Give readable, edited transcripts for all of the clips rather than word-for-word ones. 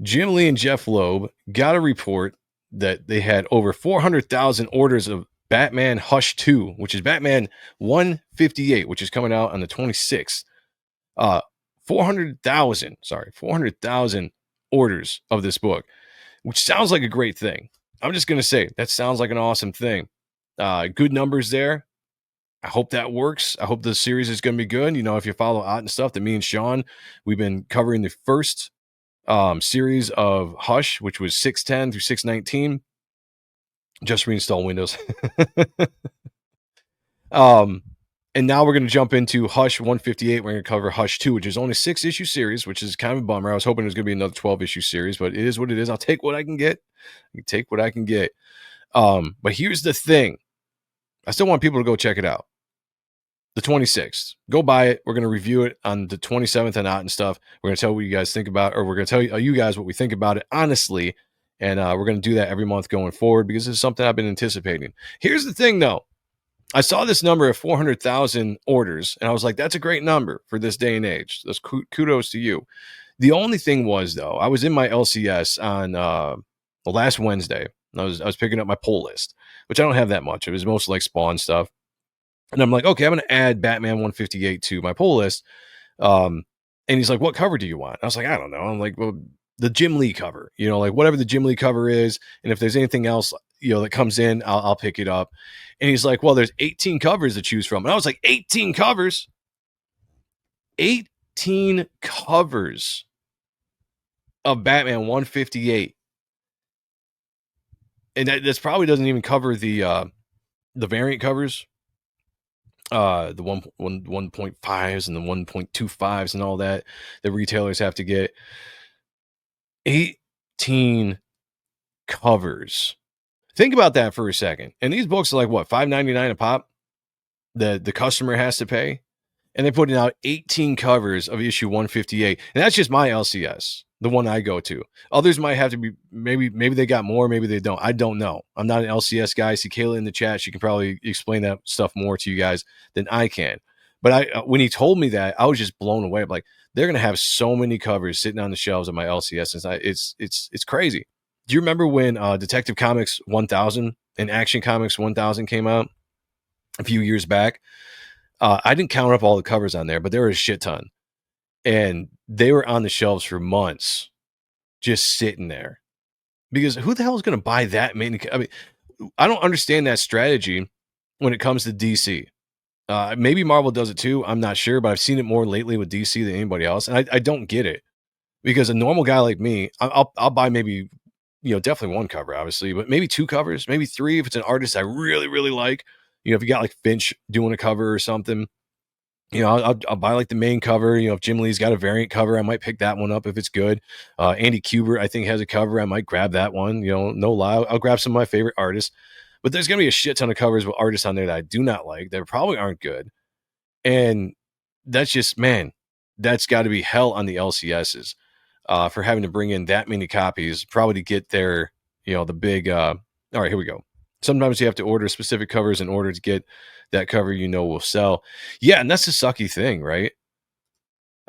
Jim Lee and Jeff Loeb got a report that they had over 400,000 orders of Batman Hush 2, which is Batman 158, which is coming out on the 26th. 400,000 orders of this book, which sounds like a great thing. I'm just going to say that sounds like an awesome thing. Good numbers there. I hope that works. I hope the series is going to be good. You know, if you follow Ott and stuff, that me and Sean, we've been covering the first series of Hush, which was 610 through 619. Just reinstall Windows. And now we're going to jump into Hush 158. We're going to cover Hush 2, which is only a 6-issue series, which is kind of a bummer. I was hoping it was going to be another 12-issue series, but it is what it is. I'll take what I can get. But here's the thing. I still want people to go check it out. The 26th. Go buy it. We're going to review it on the 27th and out and stuff. We're going to tell what you guys think about it, or we're going to tell you guys what we think about it honestly. And we're going to do that every month going forward because it's something I've been anticipating. Here's the thing, though. I saw this number of 400,000 orders, and I was like, that's a great number for this day and age. That's kudos to you. The only thing was, though, I was in my LCS on the last Wednesday. I was picking up my pull list, which I don't have that much. It was mostly like Spawn stuff. And I'm like, okay, I'm going to add Batman 158 to my pull list. And he's like, what cover do you want? I was like, I don't know. I'm like, well, the Jim Lee cover, you know, like whatever the Jim Lee cover is. And if there's anything else, you know, that comes in, I'll pick it up. And he's like, well, there's 18 covers to choose from. And I was like, 18 covers? 18 covers of Batman 158. And that's probably doesn't even cover the variant covers. The 1.5s and the 1.25s and all that retailers have to get. 18 covers. Think about that for a second. And these books are like what, $5.99 a pop? The customer has to pay. And they're putting out 18 covers of issue 158. And that's just my LCS, the one I go to. Others might have to be, maybe they got more, maybe they don't. I don't know. I'm not an LCS guy. See Kayla in the chat. She can probably explain that stuff more to you guys than I can. But when he told me that, I was just blown away. I'm like, they're going to have so many covers sitting on the shelves of my LCS. It's crazy. Do you remember when Detective Comics 1000 and Action Comics 1000 came out a few years back? I didn't count up all the covers on there, but there were a shit ton. And they were on the shelves for months, just sitting there. Because who the hell is going to buy that many? I mean, I don't understand that strategy when it comes to DC. Maybe Marvel does it too. I'm not sure, but I've seen it more lately with DC than anybody else. And I don't get it. Because a normal guy like me, I'll buy maybe, you know, definitely one cover, obviously, but maybe two covers, maybe three if it's an artist I really, really like. You know, if you got like Finch doing a cover or something, you know, I'll buy like the main cover. You know, if Jim Lee's got a variant cover, I might pick that one up if it's good. Andy Kubert, I think, has a cover. I might grab that one. You know, no lie. I'll grab some of my favorite artists. But there's going to be a shit ton of covers with artists on there that I do not like that probably aren't good. And that's just, man, that's got to be hell on the LCSs for having to bring in that many copies, probably to get their, you know, the big, all right, here we go. Sometimes you have to order specific covers in order to get that cover you know will sell. Yeah, and that's the sucky thing, right?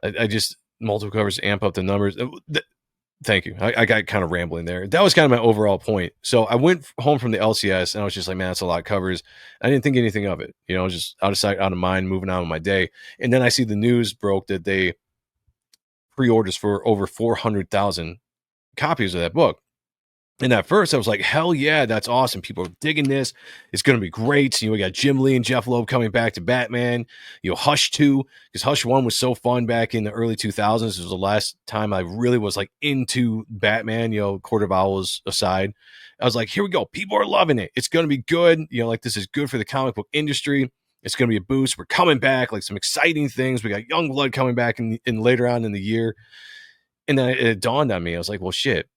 I just, multiple covers amp up the numbers. Thank you. I got kind of rambling there. That was kind of my overall point. So I went home from the LCS and I was just like, man, that's a lot of covers. I didn't think anything of it. You know, just out of sight, out of mind, moving on with my day. And then I see the news broke that they pre-orders for over 400,000 copies of that book. And at first I was like, hell yeah, that's awesome. People are digging this. It's going to be great. You know, we got Jim Lee and Jeff Loeb coming back to Batman. You know, Hush 2, because Hush 1 was so fun back in the early 2000s. It was the last time I really was like into Batman, you know, Court of Owls aside. I was like, here we go. People are loving it. It's going to be good. You know, like this is good for the comic book industry. It's going to be a boost. We're coming back, like some exciting things. We got Youngblood coming back in later on in the year. And then it dawned on me. I was like, well, shit.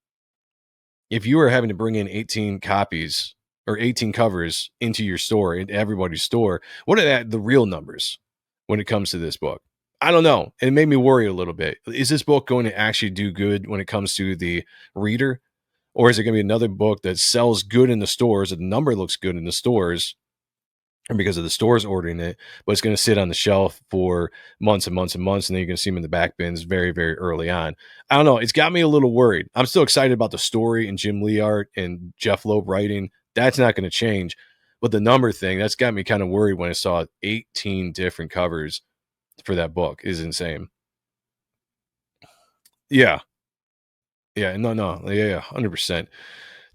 If you were having to bring in 18 copies or 18 covers into your store, into everybody's store, what are the real numbers when it comes to this book? I don't know. It made me worry a little bit. Is this book going to actually do good when it comes to the reader? Or is it going to be another book that sells good in the stores, and the number looks good in the stores, and because of the stores ordering it, but it's going to sit on the shelf for months and months and months, and then you're going to see them in the back bins very, very early on. I don't know. It's got me a little worried. I'm still excited about the story and Jim Lee art and Jeff Loeb writing. That's not going to change. But the number thing, that's got me kind of worried when I saw 18 different covers for that book. Is insane. Yeah. Yeah. No. Yeah. 100%.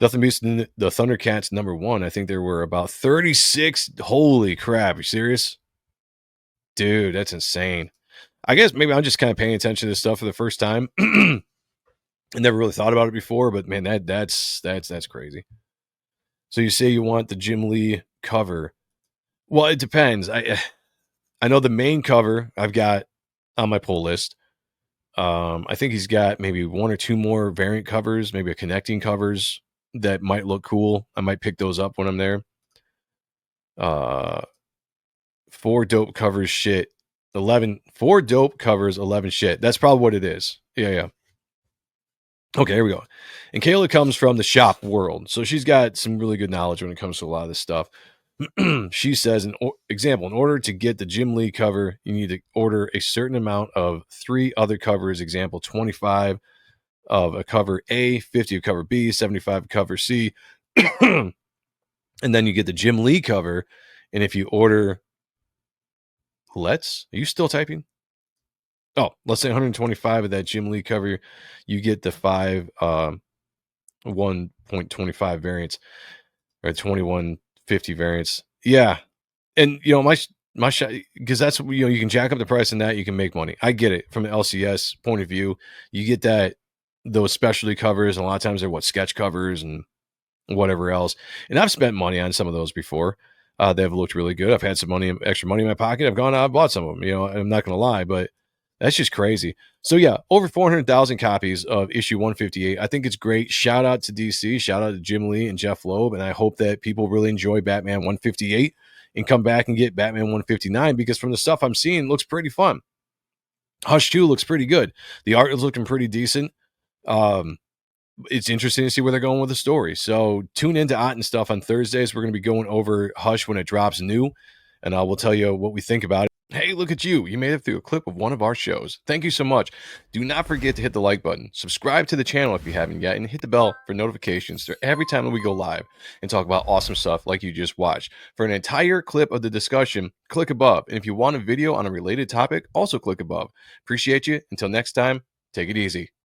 Nothing beats the Thundercats #1. I think there were about 36. Holy crap. You serious? Dude, that's insane. I guess maybe I'm just kind of paying attention to this stuff for the first time. I never really thought about it before, but man, that's crazy. So you say you want the Jim Lee cover. Well, it depends. I know the main cover I've got on my pull list. I think he's got maybe one or two more variant covers, maybe a connecting covers that might look cool. I might pick those up when I'm there. 4 dope covers shit. 4 dope covers, 11 shit. That's probably what it is. Yeah. Okay, here we go. And Kayla comes from the shop world, so she's got some really good knowledge when it comes to a lot of this stuff. She says, example, in order to get the Jim Lee cover, you need to order a certain amount of 3 other covers. Example, 25 of a cover A, 50 of cover B, 75 of cover C. And then you get the Jim Lee cover. And if you order, are you still typing? Oh, let's say 125 of that Jim Lee cover, you get the 5 1.25 variants or 2150 variants. Yeah. And my shot, because that's, you can jack up the price in that, you can make money. I get it from an LCS point of view. You get those specialty covers, and a lot of times they're sketch covers and whatever else. And I've spent money on some of those before. They've looked really good. I've had some extra money in my pocket. I've gone out and bought some of them. I'm not going to lie, but that's just crazy. So yeah, over 400,000 copies of issue 158. I think it's great. Shout out to DC. Shout out to Jim Lee and Jeff Loeb. And I hope that people really enjoy Batman 158 and come back and get Batman 159, because from the stuff I'm seeing, it looks pretty fun. Hush 2 looks pretty good. The art is looking pretty decent. It's interesting to see where they're going with the story. So tune into Ott and Stuff on Thursdays. We're going to be going over Hush when it drops new, and we'll tell you what we think about it. Hey, look at you. You made it through a clip of one of our shows. Thank you so much. Do not forget to hit the like button. Subscribe to the channel if you haven't yet, and hit the bell for notifications for every time that we go live and talk about awesome stuff like you just watched. For an entire clip of the discussion, click above. And if you want a video on a related topic, also click above. Appreciate you. Until next time, take it easy.